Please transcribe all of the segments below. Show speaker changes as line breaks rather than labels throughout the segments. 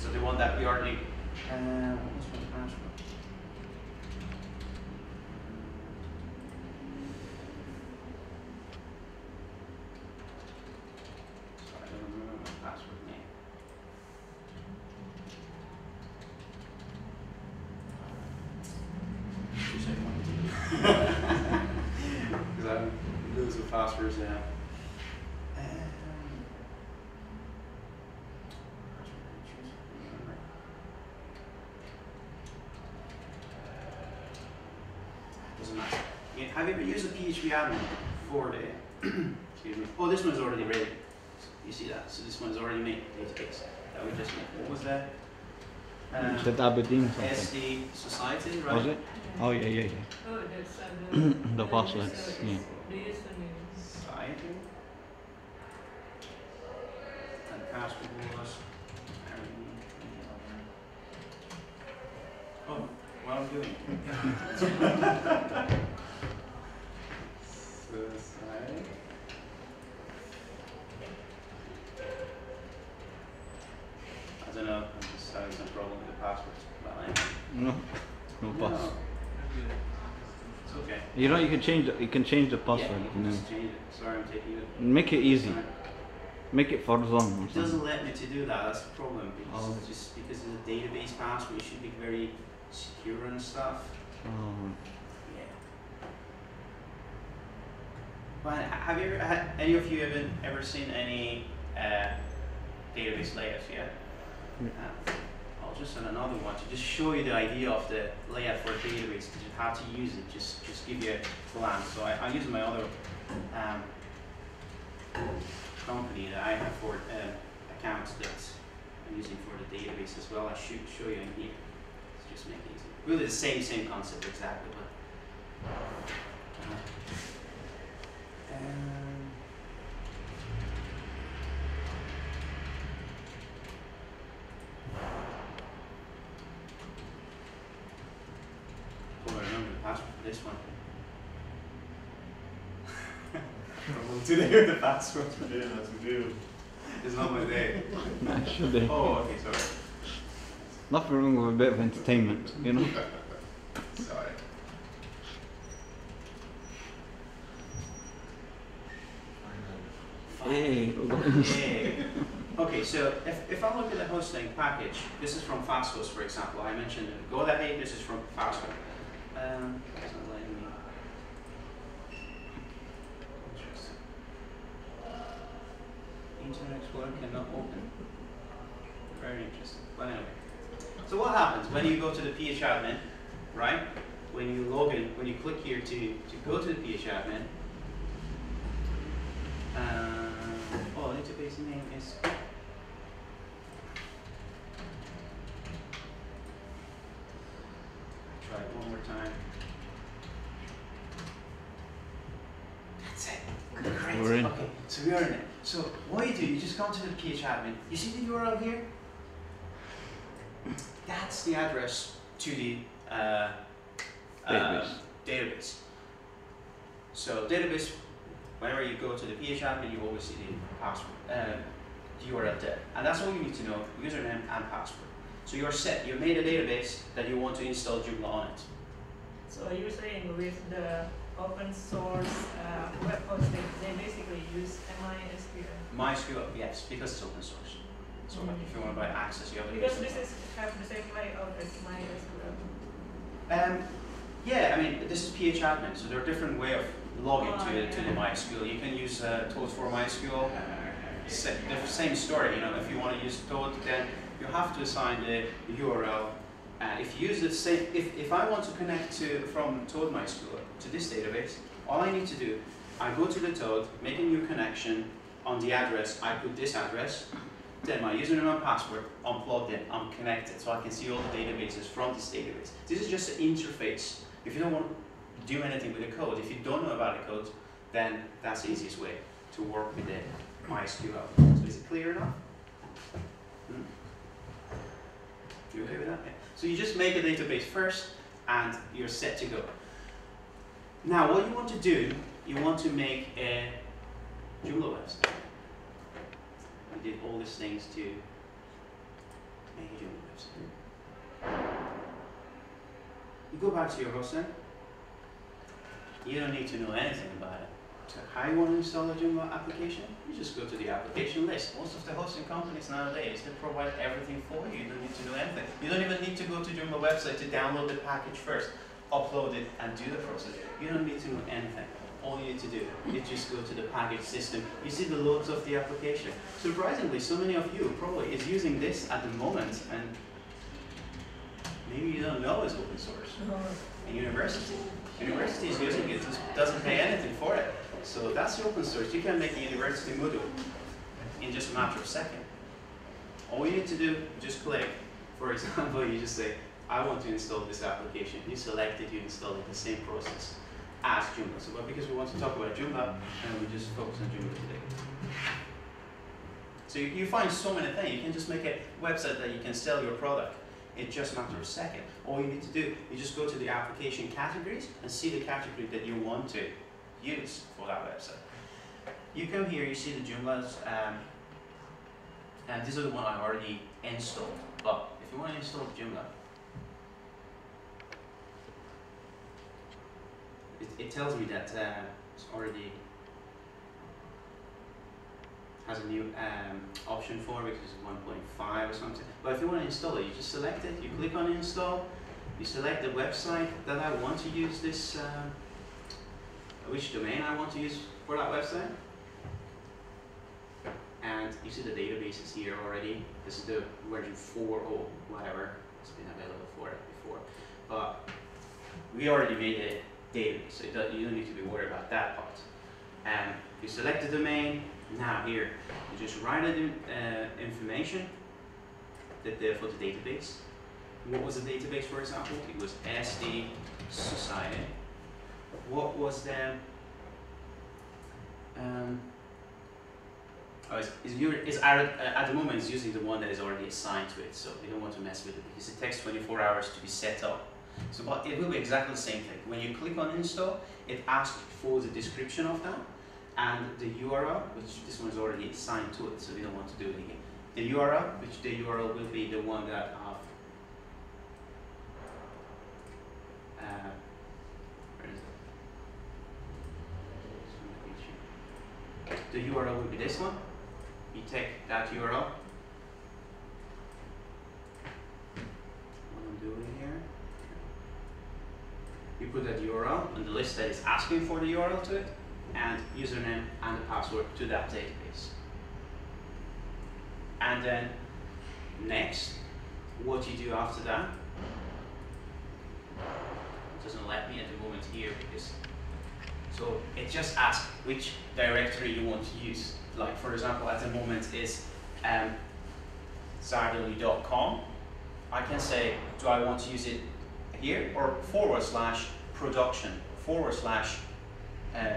So the one that we already, what was my password? Sorry, I don't remember my password name. Because I lose the passwords now. Doesn't matter. Have you ever used a PHP admin for the, excuse me, oh, this one's already ready. You see that? So this one's already made database that we just made. What was that?
Is that Aberdeen something?
SD Society, right?
Was it? Oh yeah, yeah, yeah.
Oh, that's
The passwords, yeah.
the username.
Society. And password was. Oh, what I'm doing. Society. I don't know. I'm just having some problem with the passwords. But
No, no pass.
no. It's okay.
You know, you can change the password.
Yeah, you
You
can
know.
just change it. Sorry, I'm taking it.
Make it easy.
Sorry.
Make it for long.
It doesn't let me to do that. That's the problem. Because
Oh.
just because it's a database password, it should be very secure and stuff.
Oh.
Yeah. But have you ever had any of you ever seen any database layouts yet? I'll just send another one to just show you the idea of the layout for a database, just how to use it. Just give you a glance. So I'm using my other company that I have for accounts that I'm using for the database as well. I should show you in here. Let's just make it easy. Really the same concept exactly, but oh, I remember the password for this one. Today the password for doing that we do. It's not my day.
That should be.
Oh, okay, sorry.
Nothing wrong with a bit of entertainment, you know.
Sorry.
Hey.
Yeah. Okay, so if I look at the hosting package, this is from Fasthost, for example. I mentioned GoDaddy, this is from Fasthost. It's not letting me. Interesting. Internet Explorer cannot open. Very interesting. But anyway. So what happens when you go to the phadmin, right? When you log in, when you click here to go to the phadmin, oh, the database name is. Try it one more time. That's it. Great.
We're in.
Okay, so we are in it. So what you do, you just go to the phadmin. You see the URL here? That's the address to the database. So database, whenever you go to the phadmin, you always see the password, the URL there. And that's all you need to know, username and password. So you're set, you've made a database that you want to install Joomla on it.
So you're saying with the open source web hosting, they basically use MySQL.
MySQL, yes, because it's open source. So like if you want to buy access, you have to
Because
use
this have the same layout as MySQL.
Yeah, I mean, this is phadmin, so there are different way of logging to the MySQL. You can use Toad for MySQL. The same story, you know, if you want to use Toad, then you have to assign the URL. If you use the same, if I want to connect from Toad MySQL to this database, all I need to do, I go to the Toad, make a new connection on the address, I put this address, then my username and password, I'm plugged in, I'm connected, so I can see all the databases from this database. This is just an interface. If you don't want to do anything with the code, if you don't know about the code, then that's the easiest way to work with the MySQL. So is it clear enough? You okay with that? Yeah. So you just make a database first, and you're set to go. Now, what you want to do, you want to make a Joomla website. We did all these things to and you do a website. You go back to your hosting. You don't need to know anything about it. So how you want to install a Joomla application? You just go to the application list. Most of the hosting companies nowadays, they provide everything for you. You don't need to do anything. You don't even need to go to Joomla website to download the package first, upload it, and do the process. You don't need to know anything. All you need to do is just go to the package system. You see the loads of the application. Surprisingly, so many of you probably is using this at the moment, and maybe you don't know it's open source. And university is using it, just doesn't pay anything for it. So that's the open source. You can make a university Moodle in just a matter of seconds. All you need to do, just click. For example, you just say, I want to install this application. You select it, you install it, the same process as Joomla. So, but because we want to talk about Joomla, and we just focus on Joomla today. So you find so many things. You can just make a website that you can sell your product in just a matter of seconds. All you need to do, you just go to the application categories and see the category that you want to use for that website. You come here, you see the Joomlas, and this is the one I already installed. But if you want to install Joomla, it tells me that it's already has a new option for it, which is 1.5 or something. But if you want to install it, you just select it, you click on install, you select the website that I want to use this, which domain I want to use for that website. And you see the database is here already. This is the version 4 or whatever. It's been available for it before. But we already made a database, so you don't need to be worried about that part. And you select the domain. Now here, you just write the information that there for the database. What was the database, for example? It was SD Society. What was the at the moment it's using the one that is already assigned to it, so we don't want to mess with it because it takes 24 hours to be set up. So, but it will be exactly the same thing. When you click on install, it asks for the description of that and the URL, which this one is already assigned to it, so we don't want to do it again. The URL, which the URL will be the one that where is it? The URL will be this one. You take that URL. What I'm doing here. You put that URL on the list that is asking for the URL to it, and username and the password to that database. And then next, what you do after that, it doesn't let me at the moment here because, so it just asks which directory you want to use. Like for example, at the moment is zardely.com. I can say, do I want to use it here or /production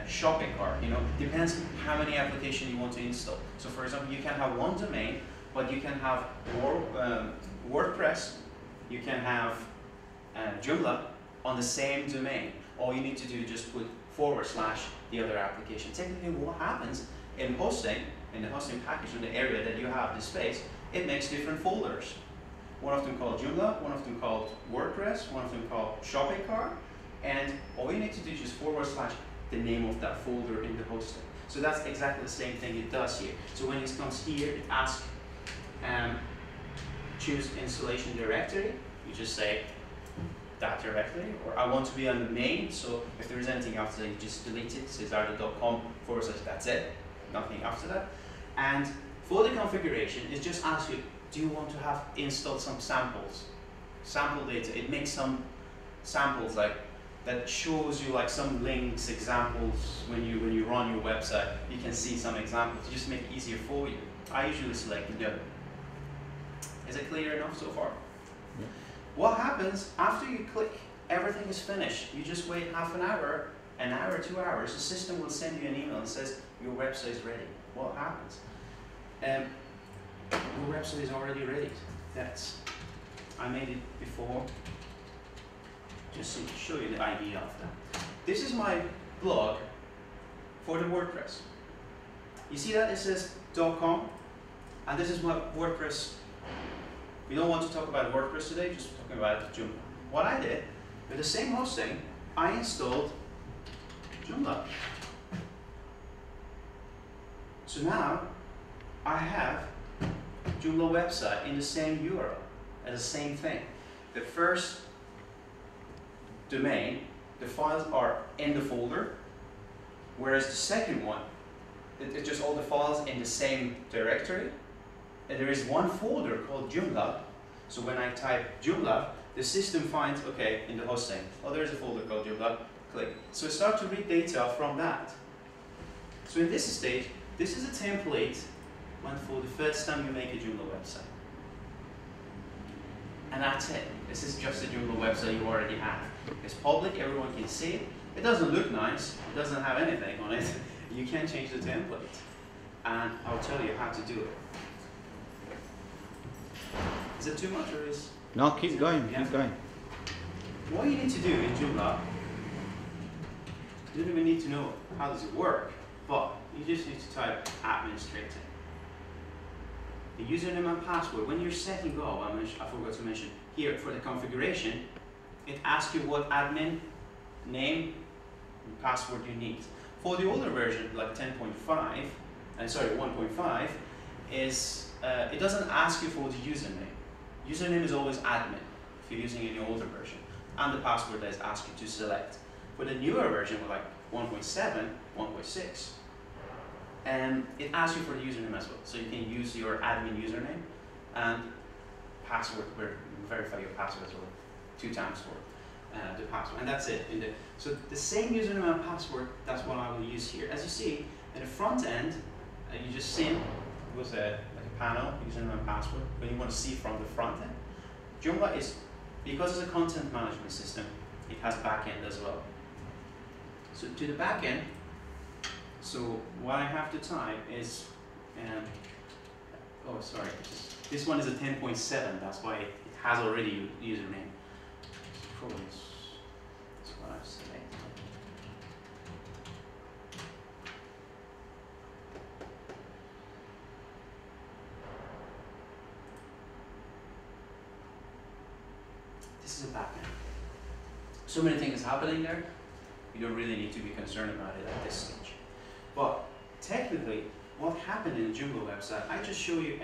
/ shopping cart? You know, depends how many applications you want to install. So for example, you can have one domain, but you can have WordPress, you can have Joomla on the same domain. All you need to do is just put / the other application. Technically, what happens in hosting, in the hosting package, in the area that you have the space, it makes different folders. One of them called Joomla, one of them called WordPress, one of them called shopping cart, and all you need to do is just / the name of that folder in the hosting. So that's exactly the same thing it does here. So when it comes here, it asks choose installation directory. You just say that directory, or I want to be on the main, so if there is anything after that, you just delete it, so zardely.com / that's it, nothing after that. And for the configuration, it just asks you, do you want to have installed some samples? Sample data, it makes some samples like that shows you like some links, examples. When you run your website, you can see some examples to just make it easier for you. I usually select no. Is it clear enough so far?
Yeah.
What happens after you click, everything is finished. You just wait half an hour, 2 hours, the system will send you an email and says your website is ready. What happens? Your website is already ready. I made it before, just to show you the idea of that. This is my blog for the WordPress. You see that it says .com, and this is my WordPress We don't want to talk about WordPress today, just talking about Joomla. What I did, with the same hosting, I installed Joomla. So now, I have Joomla website in the same URL, as the same thing. The first domain, the files are in the folder, whereas the second one, it's just all the files in the same directory. And there is one folder called Joomla, so when I type Joomla, the system finds, okay, in the hosting, oh, there's a folder called Joomla, click. So it starts to read data from that. So in this stage, this is a template when for the first time you make a Joomla website. And that's it. This is just a Joomla website you already have. It's public, everyone can see it. It doesn't look nice, it doesn't have anything on it. You can change the template. And I'll tell you how to do it. Is it too much or is...
No, keep going,
Yeah.
keep going.
What you need to do in Joomla, you don't even need to know how does it work, but you just need to type administrator. The username and password, when you're setting up, I forgot to mention, here for the configuration, it asks you what admin name and password you need. For the older version, like 10.5, sorry, 1.5, it doesn't ask you for the username. Username is always admin if you're using it in the older version, and the password does ask you to select. For the newer version, like 1.7, 1.6, and it asks you for the username as well. So you can use your admin username and password, verify your password as well, 2 times for the password, and that's it. So the same username and password, that's what I will use here. As you see, in the front end, you just see it was like a panel, username and password, when you want to see from the front end. Joomla is, because it's a content management system, it has back end as well. So to the back end, so what I have to type is, oh sorry, this one is a 10.7, that's why it has already a username. Probably that's what I've selected. This is a backend. So many things happening there, you don't really need to be concerned about it at this stage. But technically, what happened in the Joomla website, I just show you